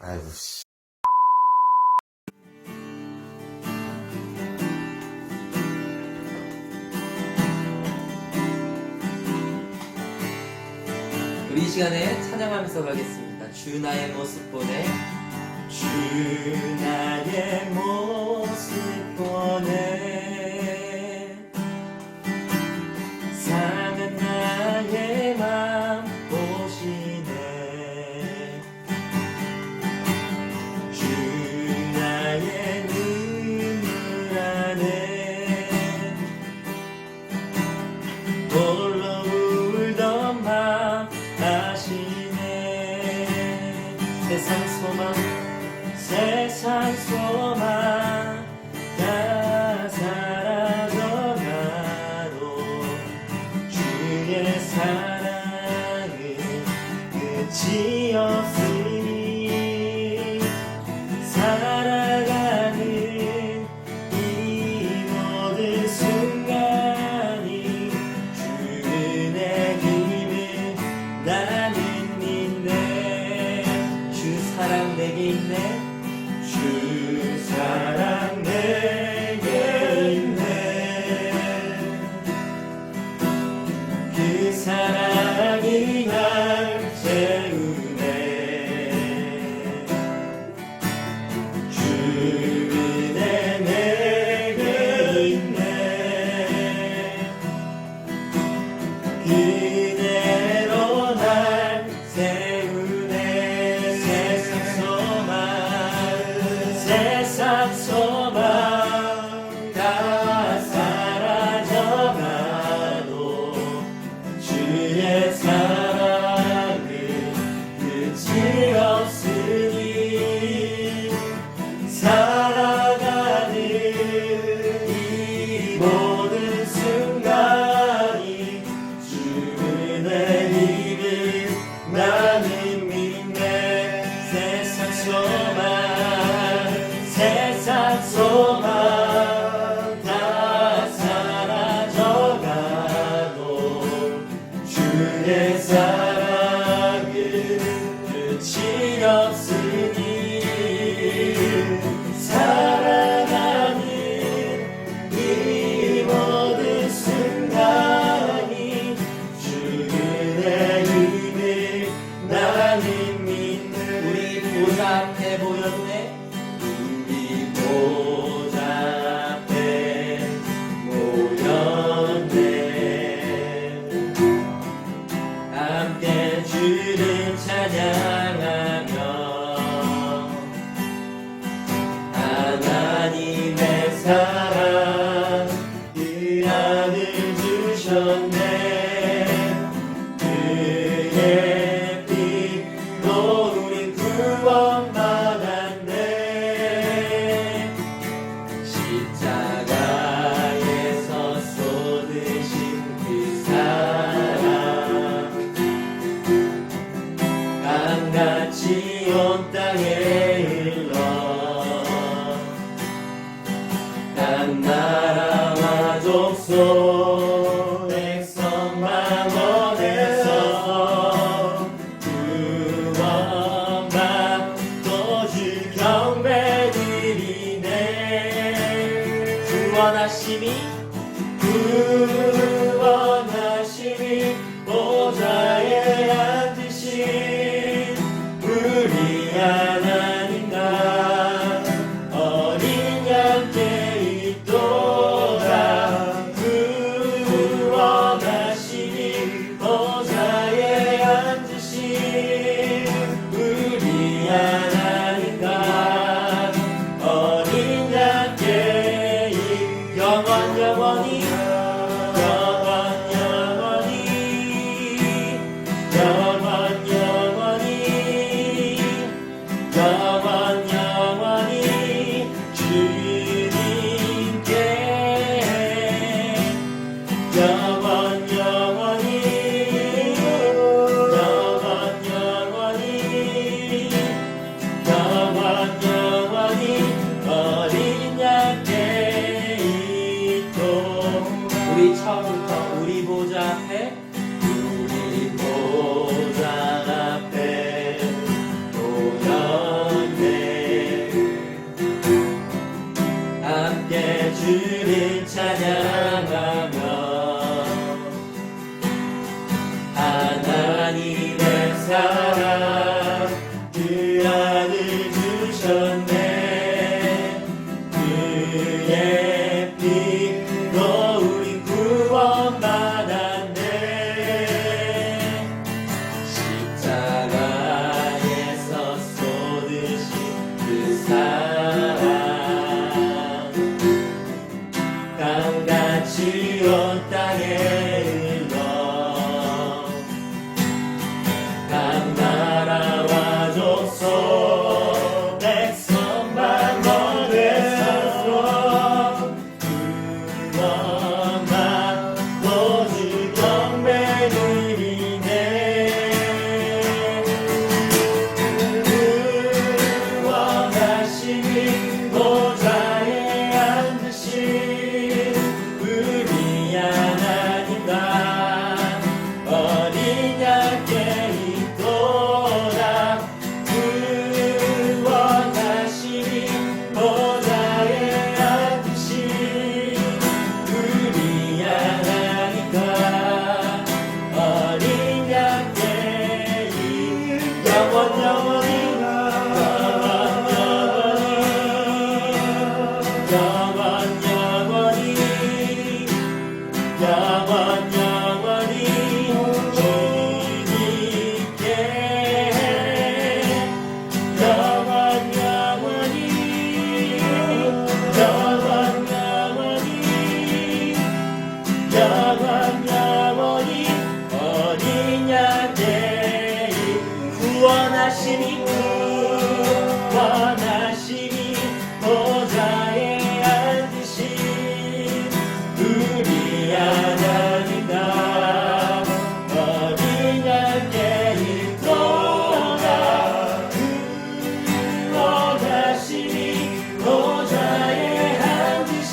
아이고 씨. 우리 이 시간에 찬양하면서 가겠습니다. 주 나의 모습 보내. 주 나의 모습 보내. 사는 나의 맘 보시네. 주 나의 눈물 안에 홀로 울던 맘 아시네. 세상 소망 세상 소망 다 사라져가도 주의 사랑은 끝이 없으니 살아가는 이 모든 순간이 주의 힘을 나는 믿네. 주 사랑 내게 있네. 주 사랑 내게 있네. 그 사랑이 날 채우네. 주 은혜 내게 있네. 그대로 날 세우네. 세상 소망 다 사라져가도 주의 사랑은 끝이 없으니 살아가는 이 모든 순간이 주의 힘을 나는 믿네. 세상 소망 다 사라져가도 주의 사랑은 끝이 없으니 살아가는 이 모든 순간이 주의 힘을 나는 믿는. 우리 보좌 앞에 모였네. 보좌 앞에 모였네. 함께 주를 찬양하며 하나님의 사랑 그 아들 주셨네. 그의 피로 우리 구원받았네. 십자가에서 쏟으신 그 사랑 강같이 온 땅에 흘러 난 나라와 족속 백성만 원해서 구원받고 주 경배드리네. 구원하심이 보좌에 앉으신 우리 하나님과 어린 양께 있도다. 구원하심이 보좌에 앉으신 우리 하나님과 어린 양께 영원히 우리 처음부터 우리 보좌 앞에 우리 보좌 온 땅에 흘러 각 나라와 족속 백성만 모여서 구원만 오직 경배 누리네 구원하시니 보좌에 앉으신 우리 하나님과 어린 양께 있도다 구원하시니 보좌에 앉으신 우리 하나님과 어린 양께 영원히 영원히 주님께 영원히 어린 양의 구원하시니 보좌에 앉으신 우리 하나님과 어린 양께 있도다 구원하시니 보좌에 앉으신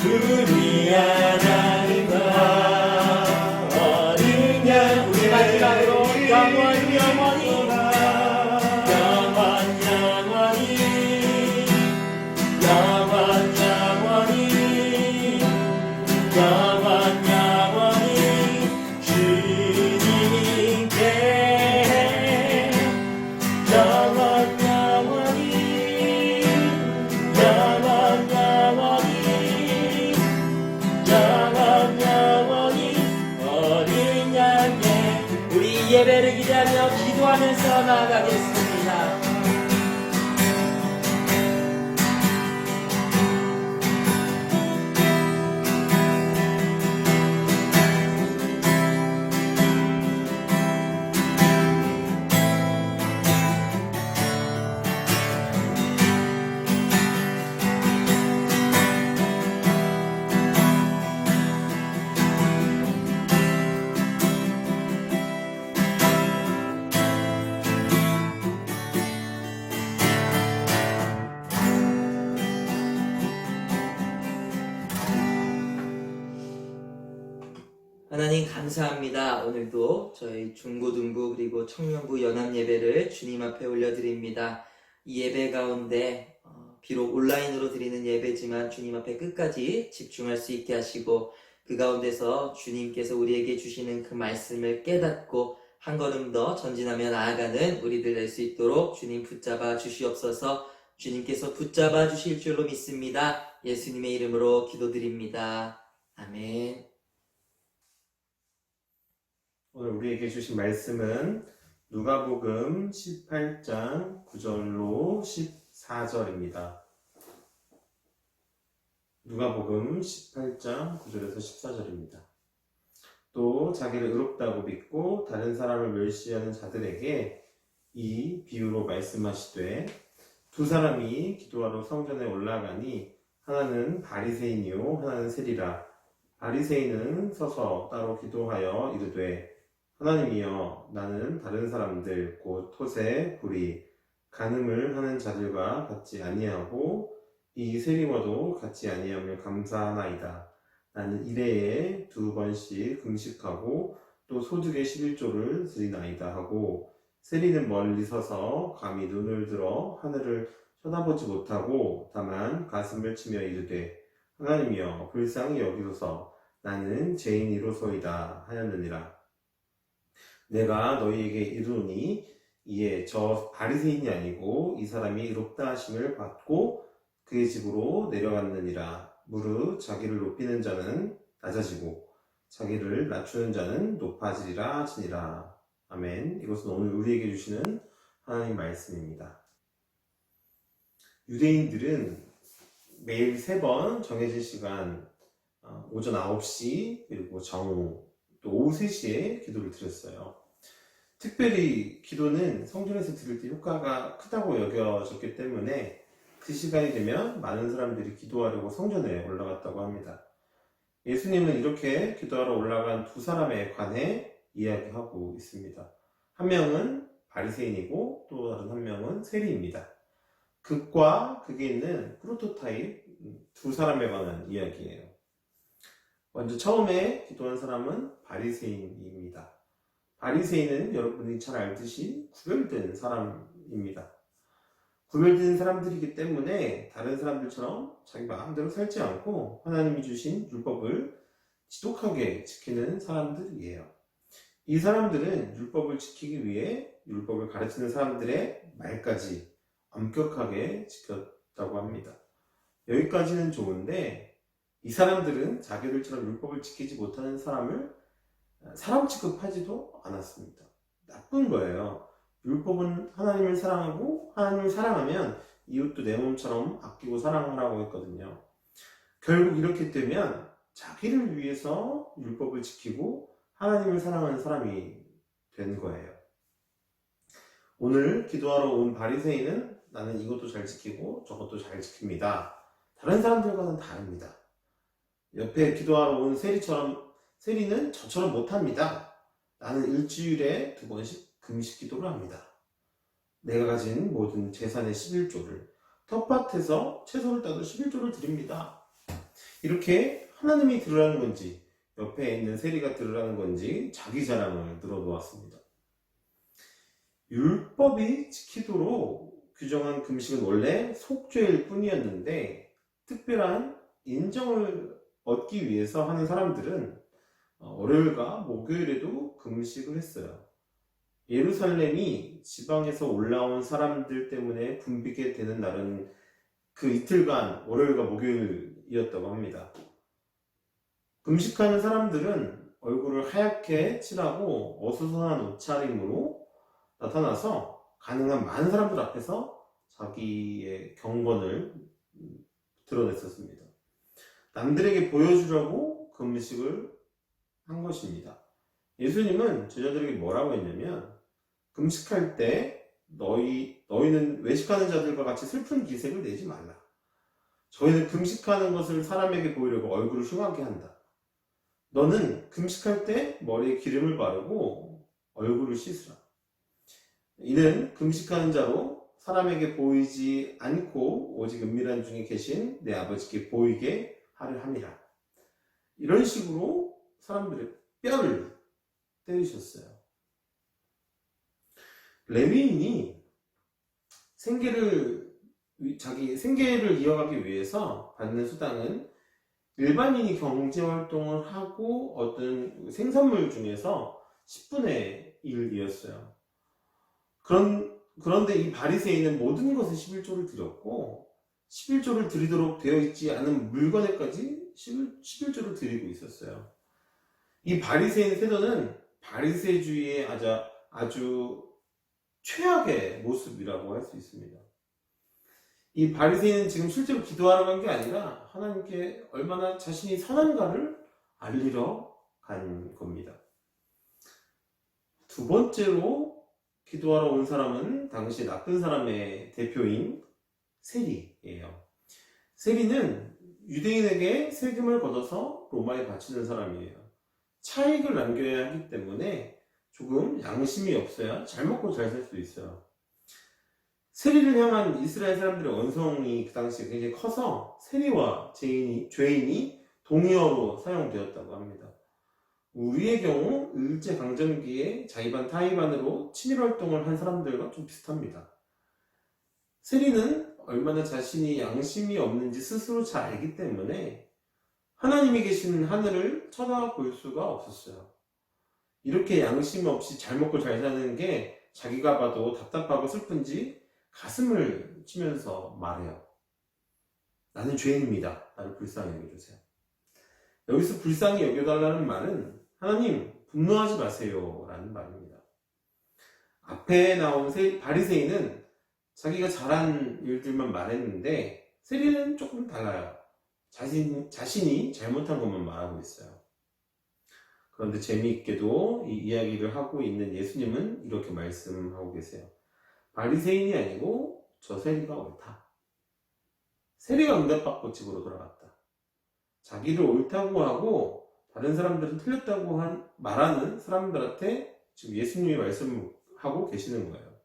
우리 하나님과 어린 양 우리 마지막으로 영원히 주님께 영원히 어린 양의 우리 예배를 기대하며 기도하면서 나아가겠습니다. 하나님 감사합니다. 오늘도 저희 중고등부 그리고 청년부 연합예배를 주님 앞에 올려드립니다. 이 예배 가운데 비록 온라인으로 드리는 예배지만 주님 앞에 끝까지 집중할 수 있게 하시고 그 가운데서 주님께서 우리에게 주시는 그 말씀을 깨닫고 한 걸음 더 전진하며 나아가는 우리들 될 수 있도록 주님 붙잡아 주시옵소서. 주님께서 붙잡아 주실 줄로 믿습니다. 예수님의 이름으로 기도드립니다. 아멘. 오늘 우리에게 주신 말씀은 누가복음 18장 9절로 14절입니다. 누가복음 18장 9절에서 14절입니다. 또 자기를 의롭다고 믿고 다른 사람을 멸시하는 자들에게 이 비유로 말씀하시되 두 사람이 기도하러 성전에 올라가니 하나는 바리새인이요 하나는 세리라. 바리새인은 서서 따로 기도하여 이르되 하나님이여 나는 다른 사람들 곧 토세, 불의, 간음을 하는 자들과 같지 아니하고 이 세리와도 같지 아니함을 감사하나이다. 나는 일해에 2번씩 금식하고 또 소득의 11조를 드리나이다 하고 세리는 멀리 서서 감히 눈을 들어 하늘을 쳐다보지 못하고 다만 가슴을 치며 이르되 하나님이여 불쌍히 여기소서 나는 죄인이로소이다 하였느니라. 내가 너희에게 이르노니 이에 저 바리새인이 아니고 이 사람이 의롭다 하심을 받고 그의 집으로 내려갔느니라. 무릇 자기를 높이는 자는 낮아지고 자기를 낮추는 자는 높아지리라 하시니라. 아멘. 이것은 오늘 우리에게 주시는 하나님 말씀입니다. 유대인들은 매일 3번 정해진 시간 오전 9시 그리고 정오 또 오후 3시에 기도를 드렸어요. 특별히 기도는 성전에서 드릴 때 효과가 크다고 여겨졌기 때문에 그 시간이 되면 많은 사람들이 기도하려고 성전에 올라갔다고 합니다. 예수님은 이렇게 기도하러 올라간 두 사람에 관해 이야기하고 있습니다. 한 명은 바리새인이고 또 다른 한 명은 세리입니다. 극과 극에 있는 프로토타입 두 사람에 관한 이야기예요. 먼저 처음에 기도한 사람은 바리새인입니다. 바리새인은 여러분이 잘 알듯이 구별된 사람입니다. 구별된 사람들이기 때문에 다른 사람들처럼 자기 마음대로 살지 않고 하나님이 주신 율법을 지독하게 지키는 사람들이에요. 이 사람들은 율법을 지키기 위해 율법을 가르치는 사람들의 말까지 엄격하게 지켰다고 합니다. 여기까지는 좋은데 이 사람들은 자기들처럼 율법을 지키지 못하는 사람을 사람 취급하지도 않았습니다. 나쁜 거예요. 율법은 하나님을 사랑하고 하나님을 사랑하면 이웃도 내 몸처럼 아끼고 사랑하라고 했거든요. 결국 이렇게 되면 자기를 위해서 율법을 지키고 하나님을 사랑하는 사람이 된 거예요. 오늘 기도하러 온 바리새인은 나는 이것도 잘 지키고 저것도 잘 지킵니다. 다른 사람들과는 다릅니다. 옆에 기도하러 온 세리는 저처럼 못합니다. 나는 일주일에 2번씩 금식 기도를 합니다. 내가 가진 모든 재산의 11조를 텃밭에서 채소를 따도 11조를 드립니다. 이렇게 하나님이 들으라는 건지 옆에 있는 세리가 들으라는 건지 자기 자랑을 늘어놓았습니다. 율법이 지키도록 규정한 금식은 원래 속죄일 뿐이었는데 특별한 인정을 얻기 위해서 하는 사람들은 월요일과 목요일에도 금식을 했어요. 예루살렘이 지방에서 올라온 사람들 때문에 붐비게 되는 날은 그 이틀간 월요일과 목요일이었다고 합니다. 금식하는 사람들은 얼굴을 하얗게 칠하고 어수선한 옷차림으로 나타나서 가능한 많은 사람들 앞에서 자기의 경건을 드러냈었습니다. 남들에게 보여주려고 금식을 한 것입니다. 예수님은 제자들에게 뭐라고 했냐면 금식할 때 너희는 외식하는 자들과 같이 슬픈 기색을 내지 말라. 저희는 금식하는 것을 사람에게 보이려고 얼굴을 흉하게 한다. 너는 금식할 때 머리에 기름을 바르고 얼굴을 씻으라. 이는 금식하는 자로 사람에게 보이지 않고 오직 은밀한 중에 계신 내 아버지께 보이게 하려 함이라. 이런 식으로 사람들의 뼈를 때리셨어요. 레위인이 자기 생계를 이어가기 위해서 받는 수당은 일반인이 경제활동을 하고 얻은 생산물 중에서 10분의 1이었어요. 그런데 이 바리새인은 모든 것에 11조를 드렸고 11조를 드리도록 되어 있지 않은 물건에까지 11조를 드리고 있었어요. 이 바리새인 세도는 바리새주의의 아주 최악의 모습이라고 할 수 있습니다. 이 바리새인은 지금 실제로 기도하러 간 게 아니라 하나님께 얼마나 자신이 선한가를 알리러 간 겁니다. 두 번째로 기도하러 온 사람은 당시 나쁜 사람의 대표인 세리예요. 세리는 유대인에게 세금을 걷어서 로마에 바치는 사람이에요. 차익을 남겨야 하기 때문에 조금 양심이 없어야 잘 먹고 잘 살 수 있어요. 세리를 향한 이스라엘 사람들의 원성이 그 당시에 굉장히 커서 세리와 죄인이 동의어로 사용되었다고 합니다. 우리의 경우 일제강점기에 자의반 타의반으로 친일활동을 한 사람들과 좀 비슷합니다. 세리는 얼마나 자신이 양심이 없는지 스스로 잘 알기 때문에 하나님이 계신 하늘을 쳐다볼 수가 없었어요. 이렇게 양심 없이 잘 먹고 잘 사는 게 자기가 봐도 답답하고 슬픈지 가슴을 치면서 말해요. 나는 죄인입니다. 나를 불쌍히 여겨주세요. 여기서 불쌍히 여겨달라는 말은 하나님 분노하지 마세요 라는 말입니다. 앞에 나온 바리새인은 자기가 잘한 일들만 말했는데 세리는 조금 달라요. 자신이 잘못한 것만 말하고 있어요. 그런데 재미있게도 이 이야기를 하고 있는 예수님은 이렇게 말씀하고 계세요. 바리새인이 아니고 저 세리가 옳다. 세리가 응답받고 집으로 돌아갔다. 자기를 옳다고 하고 다른 사람들은 틀렸다고 말하는 사람들한테 지금 예수님이 말씀하고 계시는 거예요.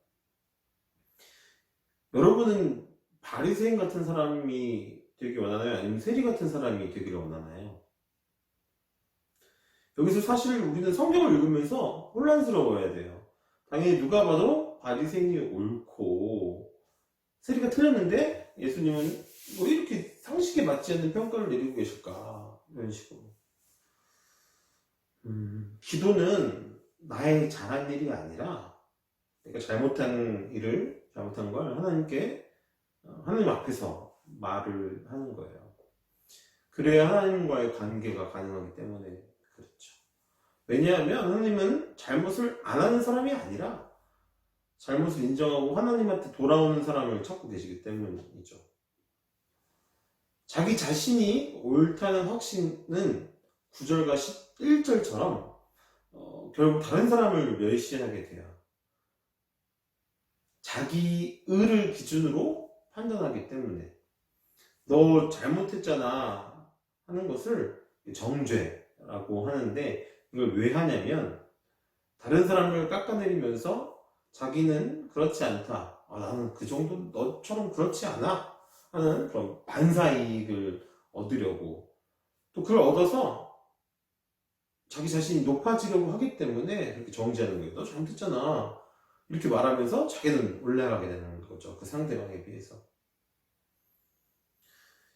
여러분은 바리새인 같은 사람이 되기 원하나요? 아니면 세리 같은 사람이 되기를 원하나요? 여기서 사실 우리는 성경을 읽으면서 혼란스러워야 돼요. 당연히 누가 봐도 바리새인이 옳고 세리가 틀렸는데 예수님은 왜 이렇게 상식에 맞지 않는 평가를 내리고 계실까? 이런 식으로. 기도는 나의 잘한 일이 아니라 내가 잘못한 걸 하나님 앞에서 말을 하는 거예요. 그래야 하나님과의 관계가 가능하기 때문에 그렇죠. 왜냐하면 하나님은 잘못을 안 하는 사람이 아니라 잘못을 인정하고 하나님한테 돌아오는 사람을 찾고 계시기 때문이죠. 자기 자신이 옳다는 확신은 9절과 11절처럼 결국 다른 사람을 멸시하게 돼요. 자기 의를 기준으로 판단하기 때문에 너 잘못했잖아 하는 것을 정죄라고 하는데 이걸 왜 하냐면 다른 사람을 깎아내리면서 자기는 그렇지 않다. 나는 그 정도 너처럼 그렇지 않아 하는 그런 반사이익을 얻으려고 또 그걸 얻어서 자기 자신이 높아지려고 하기 때문에 그렇게 정죄하는 거예요. 너 잘못했잖아. 이렇게 말하면서 자기는 올라가게 되는 거죠. 그 상대방에 비해서.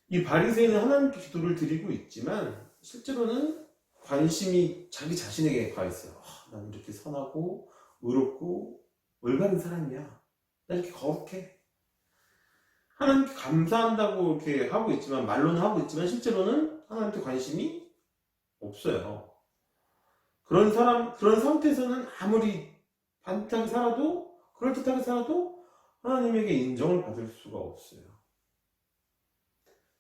이 바리새인은 하나님께 기도를 드리고 있지만 실제로는 관심이 자기 자신에게 가 있어요. 난 이렇게 선하고 의롭고 올바른 사람이야. 난 이렇게 거룩해. 하나님께 감사한다고 이렇게 하고 있지만 말로는 하고 있지만 실제로는 하나님께 관심이 없어요. 그런 상태에서는 아무리 반듯하게 살아도 그럴듯하게 살아도 하나님에게 인정을 받을 수가 없어요.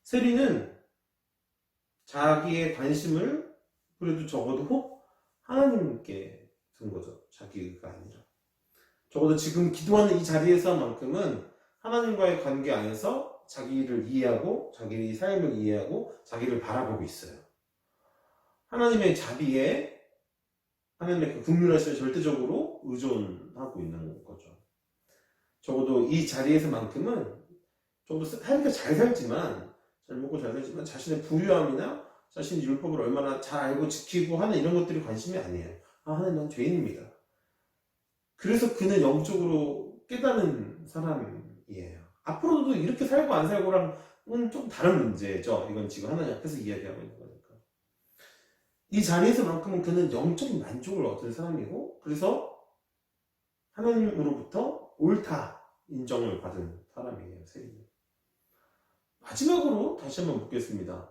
세리는 자기의 관심을 그래도 적어도 하나님께 둔 거죠. 자기가 아니라. 적어도 지금 기도하는 이 자리에서만큼은 하나님과의 관계 안에서 자기를 이해하고 자기의 삶을 이해하고 자기를 바라보고 있어요. 하나님의 자비에 하나님의 그 긍휼하심에 절대적으로 의존하고 있는 거죠. 적어도 이 자리에서만큼은 적어도 하니까 잘 살지만 잘 먹고 잘 살지만 자신의 부유함이나 자신의 율법을 얼마나 잘 알고 지키고 하는 이런 것들이 관심이 아니에요. 하나님 난 죄인입니다. 그래서 그는 영적으로 깨닫는 사람이에요. 앞으로도 이렇게 살고 안 살고랑은 좀 다른 문제죠. 이건 지금 하나님 앞에서 이야기하고 있는 거니까. 이 자리에서만큼은 그는 영적인 만족을 얻은 사람이고 그래서 하나님으로부터 옳다 인정을 받은 사람이에요. 세리는. 마지막으로 다시 한번 묻겠습니다.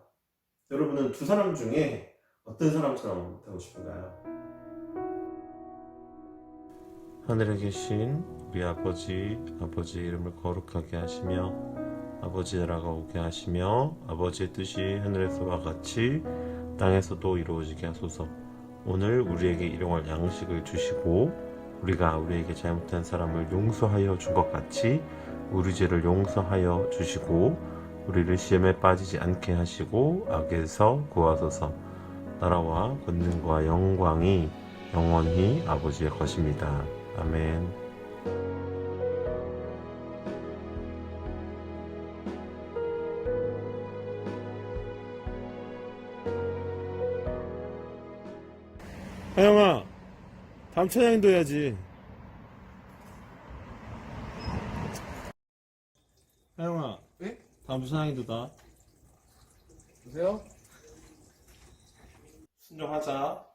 여러분은 두 사람 중에 어떤 사람처럼 되고 싶은가요? 하늘에 계신 우리 아버지 이름을 거룩하게 하시며 아버지 나라가 오게 하시며 아버지의 뜻이 하늘에서와 같이 땅에서도 이루어지게 하소서. 오늘 우리에게 일용할 양식을 주시고 우리가 우리에게 잘못한 사람을 용서하여 준 것 같이 우리 죄를 용서하여 주시고 우리를 시험에 빠지지 않게 하시고 악에서 구하소서. 나라와 권능과 영광이 영원히 아버지의 것입니다. 아멘. 하영아, 다음 찬양도 해야지. 하영아, 네? 다음 찬양도다. 보세요. 순종하자.